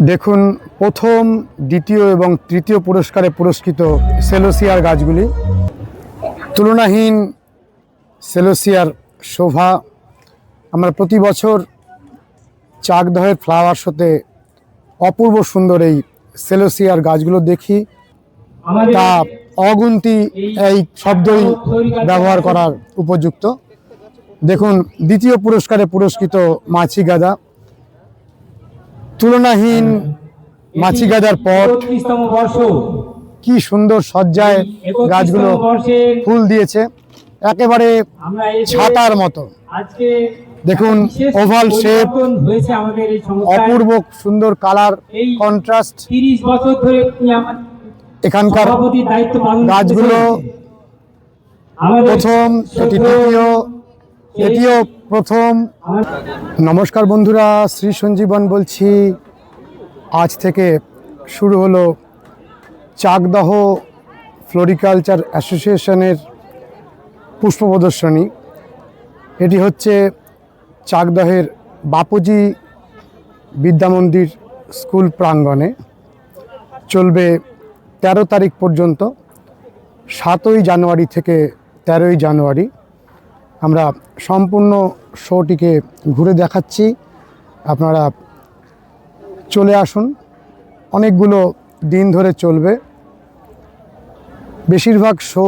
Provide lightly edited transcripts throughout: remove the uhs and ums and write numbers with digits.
দেখুন প্রথম দ্বিতীয় এবং তৃতীয় পুরস্কারে পুরস্কৃত সেলোসিয়ার গাছগুলি। তুলনাহীন সেলোসিয়ার শোভা। আমরা প্রতি বছর চাকদহের ফ্লাওয়ার শোতে অপূর্ব সুন্দর এই সেলোসিয়ার গাছগুলো দেখি, তা অগুন্তি এই শব্দই ব্যবহার করার উপযুক্ত। দেখুন দ্বিতীয় পুরস্কারে পুরস্কৃত মাছি গাঁদা। তুলনাহীন মাছি গাঁদার পট, কি সুন্দর সজ্জায় গাছগুলো ফুল দিয়েছে, একেবারে ছাতার মতো। দেখুন ওভাল শেপ, অপূর্ব সুন্দর কালার কন্ট্রাস্ট। এখানকার গাছগুলো প্রথম, এটিও প্রথম। নমস্কার বন্ধুরা, শ্রী সঞ্জীবন বলছি। আজ থেকে শুরু হলো চাকদহ ফ্লোরিকালচার অ্যাসোসিয়েশনের পুষ্প প্রদর্শনী। এটি হচ্ছে চাকদহের বাপুজি বিদ্যামন্দির স্কুল প্রাঙ্গণে। চলবে 13 তারিখ পর্যন্ত। 7ই জানুয়ারি থেকে 13ই জানুয়ারি আমরা সম্পূর্ণ শোটিকে ঘুরে দেখাচ্ছি। আপনারা চলে আসুন। অনেকগুলো দিন ধরে চলবে। বেশিরভাগ শো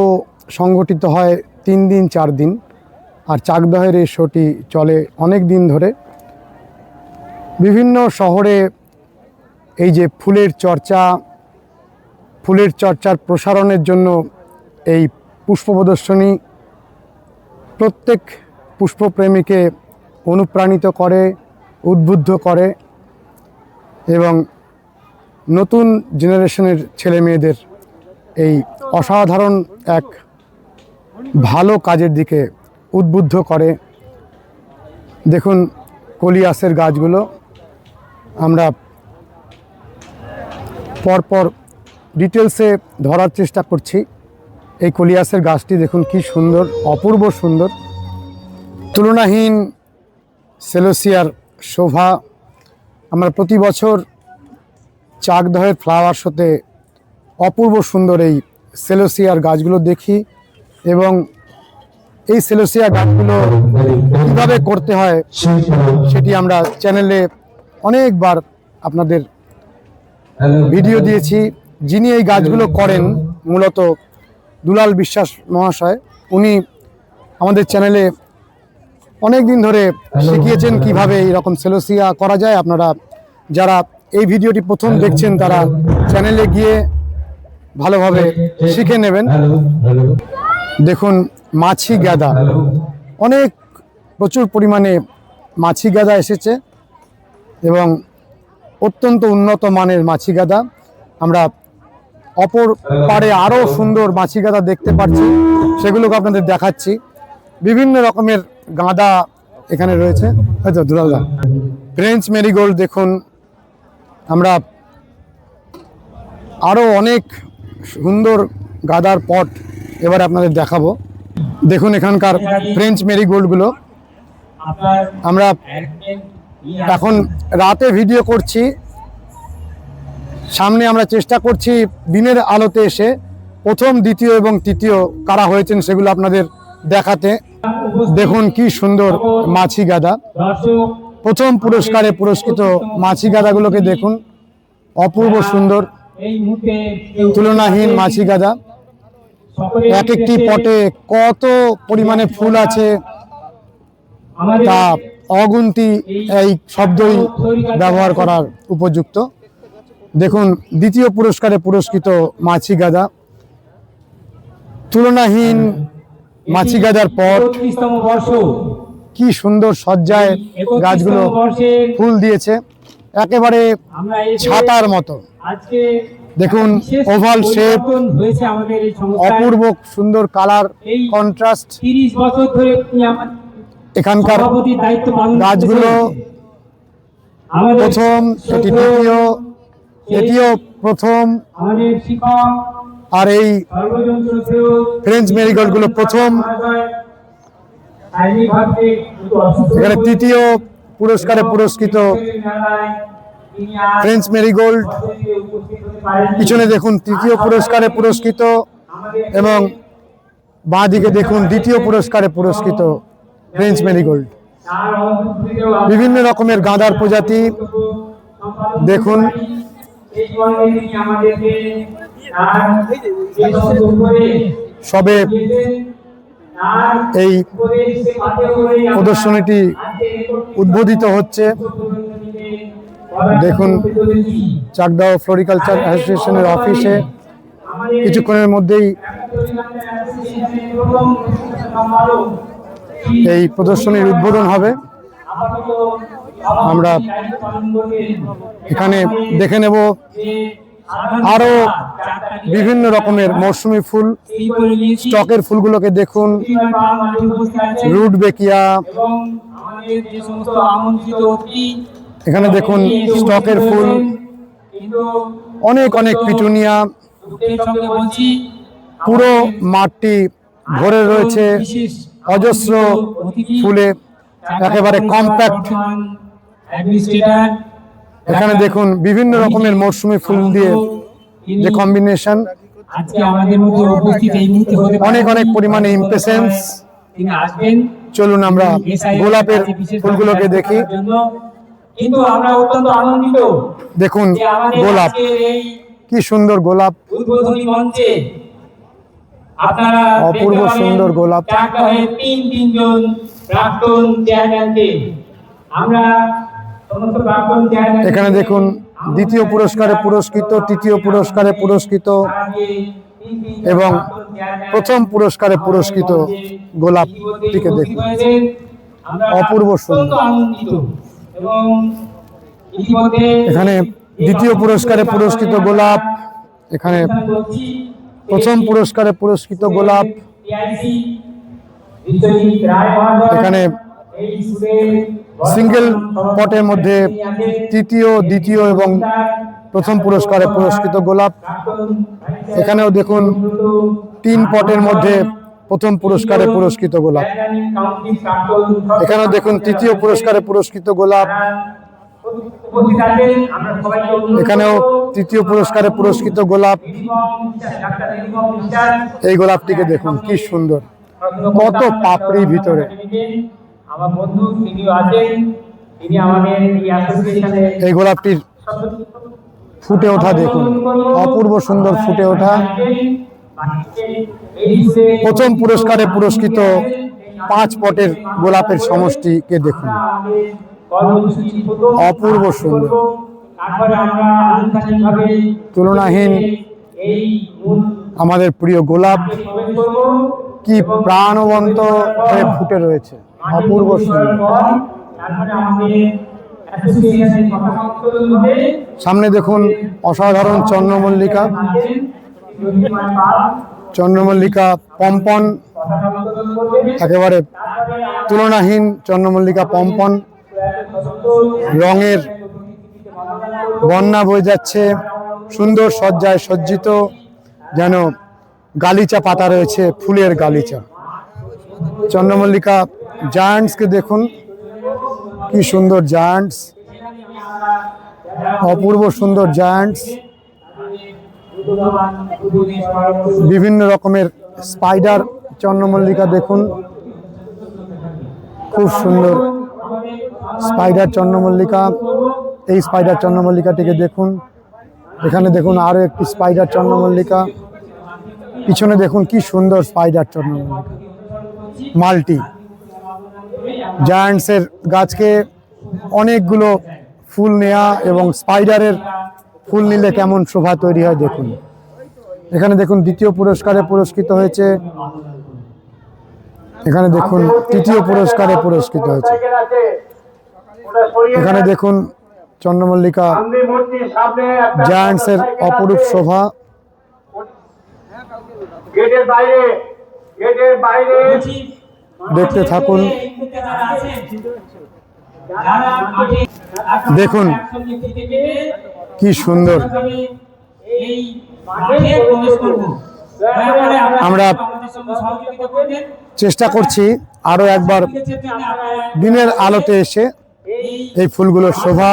সংগঠিত হয় 3 দিন 4 দিন, আর চাকদহের এই শোটি চলে অনেক দিন ধরে। বিভিন্ন শহরে এই যে ফুলের চর্চার প্রসারণের জন্য এই পুষ্প প্রদর্শনী প্রত্যেক পুষ্পপ্রেমীকে অনুপ্রাণিত করে, উদ্বুদ্ধ করে এবং নতুন জেনারেশনের ছেলে মেয়েদের এই অসাধারণ এক ভালো কাজের দিকে উদ্বুদ্ধ করে। দেখুন কলিয়াসের গাছগুলো আমরা পরপর ডিটেলসে ধরার চেষ্টা করছি। এই কলিয়াসের গাছটি দেখুন কি সুন্দর, অপূর্ব সুন্দর। তুলনাহীন সেলোসিয়ার শোভা। আমরা প্রতি বছর চাকদহের ফ্লাওয়ার শোতে অপূর্ব সুন্দর এই সেলোসিয়ার গাছগুলো দেখি, এবং এই সেলোসিয়া গাছগুলো কীভাবে করতে হয় সেটি আমরা চ্যানেলে অনেকবার আপনাদের ভিডিও দিয়েছি। যিনি এই গাছগুলো করেন মূলত দুলাল বিশ্বাস মহাশয়, উনি আমাদের চ্যানেলে অনেক দিন ধরে শিখিয়েছেন কিভাবে এই রকম সেলোসিয়া করা যায়। আপনারা যারা এই ভিডিওটি প্রথম দেখছেন তারা চ্যানেলে গিয়ে ভালোভাবে শিখে নেবেন। দেখুন মাছি গাঁদা, প্রচুর পরিমাণে মাছি গাঁদা এসেছে এবং অত্যন্ত উন্নত মানের মাছি গাঁদা। আমরা অপর পারে আরও সুন্দর মাছি গাঁদা দেখতে পাচ্ছি, সেগুলোকে আপনাদের দেখাচ্ছি। বিভিন্ন রকমের গাঁদা এখানে রয়েছে। হয়তো দুলালদা ফ্রেঞ্চ মেরিগোল্ড দেখুন। আমরা আরও অনেক সুন্দর গাঁদার পট এবার আপনাদের দেখাবো। দেখুন এখানকার ফ্রেঞ্চ মেরিগোল্ডগুলো। আমরা এখন রাতে ভিডিও করছি, সামনে আমরা চেষ্টা করছি দিনের আলোতে এসে প্রথম, দ্বিতীয় এবং তৃতীয় কারা হয়েছেন সেগুলো আপনাদের দেখাতে। দেখুন কি সুন্দর মাছি গাঁদা। প্রথম পুরস্কারে পুরস্কৃত মাছি গাঁদাগুলোকে দেখুন, অপূর্ব সুন্দর, তুলনাহীন মাছি গাঁদা। এক একটি পটে কত পরিমাণে ফুল আছে তা অগুন্তি এই শব্দই ব্যবহার করার উপযুক্ত। দেখুন দ্বিতীয় পুরস্কারে পুরস্কৃত মাছি গাঁদা। তুলনাহীন মাছি গাঁদার পট, কি সুন্দর সজ্জায় গাছগুলো ফুল দিয়েছে, একেবারে ছাতার মতো। দেখুন ওভাল শেপ, অপূর্ব সুন্দর কালার কন্ট্রাস্ট। এখানকার গাছগুলো প্রথম, এটিও প্রথম। আর এই ফ্রেঞ্চ মেরিগোল্ডগুলো প্রথম। এখানে তৃতীয় পুরস্কারে পুরস্কৃত ফ্রেঞ্চ মেরিগোল্ড। পিছনে দেখুন তৃতীয় পুরস্কারে পুরস্কৃত এবং বাঁ দিকে দেখুন দ্বিতীয় পুরস্কারে পুরস্কৃত ফ্রেঞ্চ মেরিগোল্ড। বিভিন্ন রকমের গাঁদার প্রজাতি দেখুন। সবে এই প্রদর্শনীটি উদ্বোধিত হচ্ছে। দেখুন চাকদাহ ফ্লোরিকালচার অ্যাসোসিয়েশনের অফিসে কিছুক্ষণের মধ্যেই এই প্রদর্শনীর উদ্বোধন হবে। আমরা এখানে দেখে নেব আরো বিভিন্ন রকমের মৌসুমী ফুল। স্টকের ফুলগুলোকে দেখুন, রুট বেকিয়া। এখানে দেখুন স্টকের ফুল, অনেক অনেক পিটুনিয়া। পুরো মাঠটি ভরে রয়েছে অজস্র ফুলে, একেবারে কম্প্যাক্ট। এখানে দেখুন বিভিন্ন রকমের মৌসুমী ফুল দিয়ে যে কম্বিনেশন, অনেক অনেক পরিমাণে ইমপ্রেশনস। চলুন আমরা গোলাপের ফুলগুলোকে দেখি। কিন্তু আমরা অত্যন্ত আনন্দিত দেখুন গোলাপ, কি সুন্দর গোলাপ, উদ্বোধনী মঞ্চে আপনারা অপূর্ব সুন্দর গোলাপ। তিনজন প্রাক্তন চেয়ারম্যানকে আমরা সমস্ত প্রাক্তন চেয়ারম্যান। এখানে দেখুন দ্বিতীয় পুরস্কারে পুরস্কৃত, তৃতীয় পুরস্কারে পুরস্কৃত এবং প্রথম পুরস্কারে পুরস্কৃত গোলাপটিকে দেখুন, অপূর্ব সুন্দর। এখানে দ্বিতীয় পুরস্কারে পুরস্কৃত গোলাপ, এখানে প্রথম পুরস্কারে পুরস্কৃত গোলাপ। এখানে সিঙ্গেল পটের মধ্যে তৃতীয়, দ্বিতীয় এবং প্রথম পুরস্কারে পুরস্কৃত গোলাপ। এখানেও দেখুন 3 পটের মধ্যে প্রথম পুরস্কারে পুরস্কৃত গোলাপ। এখানেও দেখুন তৃতীয় পুরস্কারে পুরস্কৃত গোলাপ। এখানেও তৃতীয় পুরস্কারে পুরস্কৃত গোলাপ। এই গোলাপটিকে দেখুন কি সুন্দর, কত পাপড়ি ভিতরে। আমার বন্ধু তিনিও আছেন, তিনি আমাদের এই অ্যাসোসিয়েশনের এই গোলাপটির ফুটে ওঠা দেখুন, অপূর্ব সুন্দর ফুটে ওঠা। প্রথম পুরস্কারে পুরস্কৃত 5 পটের গোলাপের সমষ্টিকে দেখুন, অপূর্ব সুন্দর, তুলনাহীন। আমাদের প্রিয় গোলাপ কি প্রাণবন্ত হয়ে ফুটে রয়েছে, অপূর্ব সুন্দর। সামনে দেখুন অসাধারণ চন্দ্রমল্লিকা, চন্দ্রমল্লিকা পম্পন, একেবারে তুলনাহীন চন্দ্রমল্লিকা পম্পন। রঙের বন্যা বয়ে যাচ্ছে, সুন্দর সজ্জায় সজ্জিত, যেন গালিচা পাতা রয়েছে, ফুলের গালিচা। চন্দ্রমল্লিকা জায়ান্টসকে দেখুন, কি সুন্দর জায়ান্টস, অপূর্ব সুন্দর জায়ান্টস। বিভিন্ন রকমের স্পাইডার চন্দ্রমল্লিকা দেখুন, খুব সুন্দর স্পাইডার চন্দ্রমল্লিকা। এই স্পাইডার চন্দ্রমল্লিকাটিকে দেখুন। এখানে দেখুন আরো একটি স্পাইডার চন্দ্রমল্লিকা। পিছনে দেখুন কি সুন্দর স্পাইডার চন্দ্রমল্লিকা, মাল্টি। জায়ান্টসের গাছকে অনেকগুলো ফুল নেওয়া এবং স্পাইডারের ফুল নিলে কেমন শোভা তৈরি হয় দেখুন। এখানে দেখুন দ্বিতীয় পুরস্কারে পুরস্কৃত হয়েছে, এখানে দেখুন তৃতীয় পুরস্কারে পুরস্কৃত হয়েছে। এখানে দেখুন চন্দ্রমল্লিকা জায়ান্টসের অপরূপ শোভা। দেখতে থাকুন, দেখুন কি সুন্দর। আমরা চেষ্টা করছি আরো একবার দিনের আলোতে এসে এই ফুলগুলোর শোভা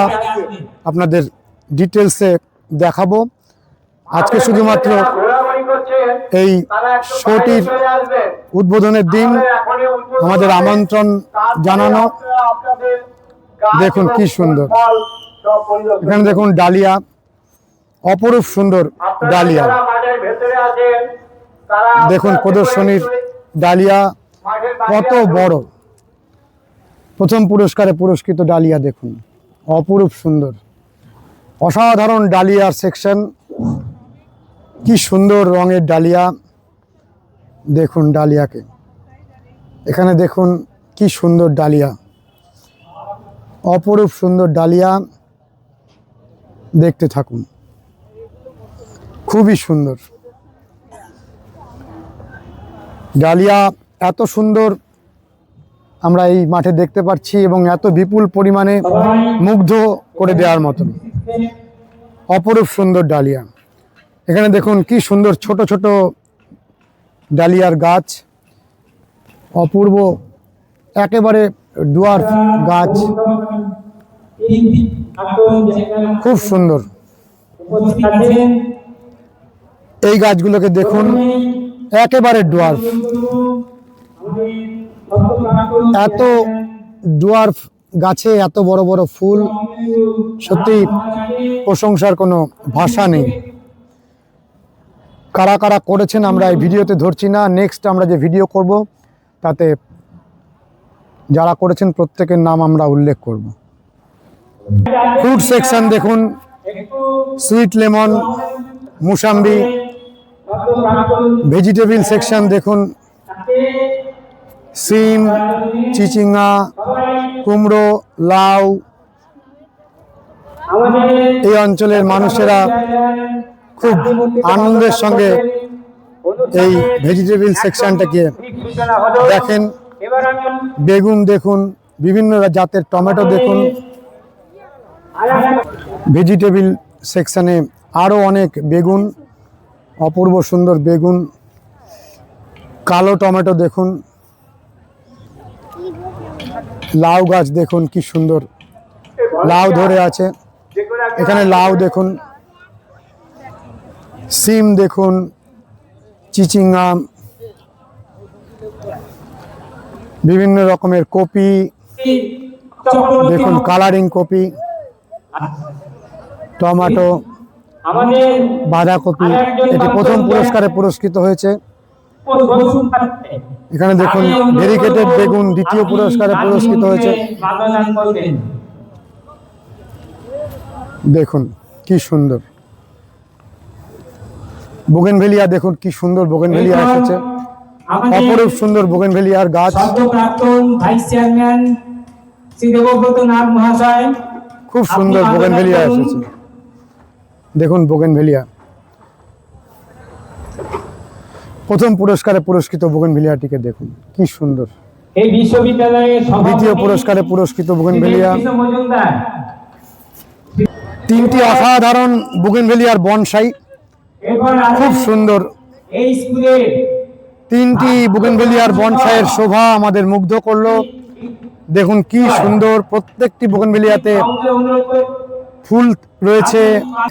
আপনাদের ডিটেলসে দেখাবো। আজকে শুধুমাত্র এই শোটির উদ্বোধনের দিন আমাদের আমন্ত্রণ জানানো। দেখুন কি সুন্দর, এখানে দেখুন ডালিয়া, অপরূপ সুন্দর ডালিয়া। দেখুন প্রদর্শনীর ডালিয়া কত বড়, প্রথম পুরস্কারে পুরস্কৃত ডালিয়া দেখুন, অপরূপ সুন্দর, অসাধারণ ডালিয়ার সেকশন। কি সুন্দর রঙের ডালিয়া, দেখুন ডালিয়াকে, এখানে দেখুন কি সুন্দর ডালিয়া, অপরূপ সুন্দর ডালিয়া। দেখতে থাকুন, খুবই সুন্দর ডালিয়া, এত সুন্দর আমরা এই মাঠে দেখতে পাচ্ছি এবং এত বিপুল পরিমাণে মুগ্ধ করে দেওয়ার মতন অপরূপ সুন্দর ডালিয়া। এখানে দেখুন কি সুন্দর ছোট ছোট ডালিয়ার গাছ, অপূর্ব একেবারে ডুয়ার্ফ গাছ, খুব সুন্দর। এই গাছগুলোকে দেখুন, একেবারে ডুয়ার্ফ, এত ডুয়ার্ফ গাছে এত বড় বড় ফুল, সত্যি প্রশংসার কোনো ভাষা নেই। কারা কারা করেছেন আমরা এই ভিডিওতে ধরছি না, নেক্সট আমরা যে ভিডিও করব তাতে যারা করেছেন প্রত্যেকের নাম আমরা উল্লেখ করব। ফ্রুট সেকশন দেখুন, sweet lemon, mosambi. Vegetable section দেখুন, সিম, চিচিঙ্গা, কুমড়ো, লাউ। এই অঞ্চলের মানুষেরা খুব আনন্দের সঙ্গে এই ভেজিটেবল সেকশনটাকে দেখেন। বেগুন দেখুন, বিভিন্ন জাতের টমেটো দেখুন। ভেজিটেবল সেকশনে আরও অনেক বেগুন, অপূর্ব সুন্দর বেগুন, কালো টমেটো দেখুন, লাউ গাছ দেখুন কি সুন্দর লাউ ধরে আছে, এখানে লাউ দেখুন, সিম দেখুন, চিচিঙ্গা, বিভিন্ন রকমের কপি দেখুন, কালারিং কপি, টমেটো, বাঁধাকপি। এটি প্রথম পুরস্কারে পুরস্কৃত হয়েছে। এখানে দেখুন ভেরিকেটেড বেগুন দ্বিতীয় পুরস্কারে পুরস্কৃত হয়েছে। দেখুন কি সুন্দর বোগেনভেলিয়া, দেখুন কি সুন্দর বোগেনভেলিয়া এসেছে, অপরূপ সুন্দর বোগেনভেলিয়ার গাছ। খুব সুন্দর বোগেনভেলিয়া এসেছে, দেখুন বোগেনভেলিয়া প্রথম পুরস্কারে পুরস্কৃত বোগেনভেলিয়াটিকে দেখুন কি সুন্দর। এই বিশ্ববিদ্যালয়ে দ্বিতীয় পুরস্কারে পুরস্কৃত বোগেনভেলিয়া। তিনটি অসাধারণ বোগেনভেলিয়ার বনসাই, খুব সুন্দর। এই স্কুলে তিনটি বোগেনভেলিয়ার বনসাইয়ের শোভা আমাদের মুগ্ধ করলো। দেখুন কি সুন্দর, প্রত্যেকটি বোগেনভেলিয়াতে ফুল রয়েছে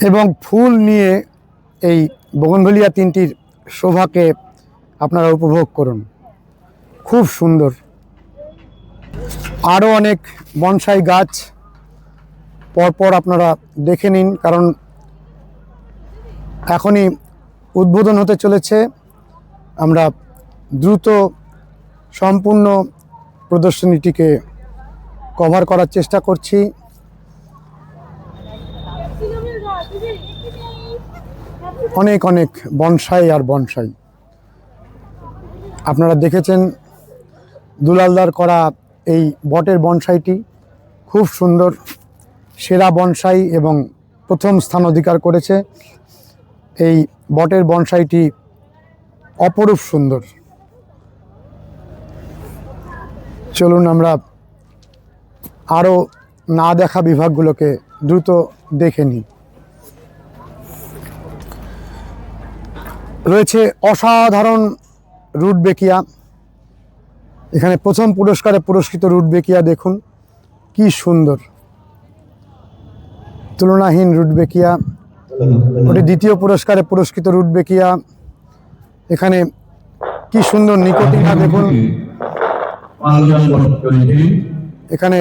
এবং ফুল নিয়ে এই বোগেনভেলিয়া তিনটির শোভাকে আপনারা উপভোগ করুন, খুব সুন্দর। আরও অনেক বনসাই গাছ পরপর আপনারা দেখে নিন, কারণ এখনই উদ্বোধন হতে চলেছে। আমরা দ্রুত সম্পূর্ণ প্রদর্শনীটিকে কভার করার চেষ্টা করছি। অনেক অনেক বনসাই আর বনসাই আপনারা দেখেছেন। দুলালদার করা এই বটের বনসাইটি খুব সুন্দর, সেরা বনসাই এবং প্রথম স্থান অধিকার করেছে। এই বটের বনসাইটি অপরূপ সুন্দর। চলুন আমরা আরও না দেখা বিভাগগুলোকে দ্রুত দেখে নিই। রয়েছে অসাধারণ রুটবেকিয়া, এখানে প্রথম পুরস্কারে পুরস্কৃত রুটবেকিয়া দেখুন, কি সুন্দর, তুলনাহীন রুটবেকিয়া। ওটি দ্বিতীয় পুরস্কারে পুরস্কৃত রুটবেকিয়া। এখানে কি সুন্দর নিকোটিনা দেখুন। এখানে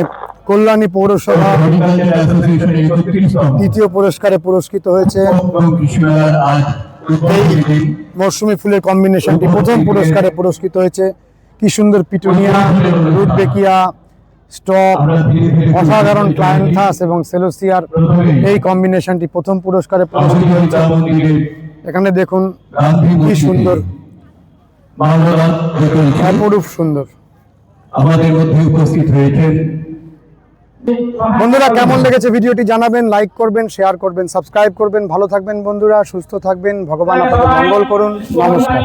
কল্যাণী পৌরসভা দ্বিতীয় পুরস্কারে পুরস্কৃত হয়েছে। এই মৌসুমী ফুলের কম্বিনেশনটি প্রথম পুরস্কারে পুরস্কৃত হয়েছে। কি সুন্দর পিটুনিয়া, রুটবেকিয়া, স্টক, অসাধারণ ক্লায়েন্থাস এবং সেলোসিয়ার এই কম্বিনেশনটি প্রথম পুরস্কারে পুরস্কৃত হয়েছে। এখানে দেখুন কি সুন্দর, অপরূপ সুন্দর। আমাদের মধ্যে উপস্থিত হয়েছেন। বন্ধুরা, কেমন লেগেছে ভিডিওটি জানাবেন, লাইক করবেন, শেয়ার করবেন, সাবস্ক্রাইব করবেন। ভালো থাকবেন বন্ধুরা, সুস্থ থাকবেন, ভগবান আপনাদের মঙ্গল করুন। নমস্কার।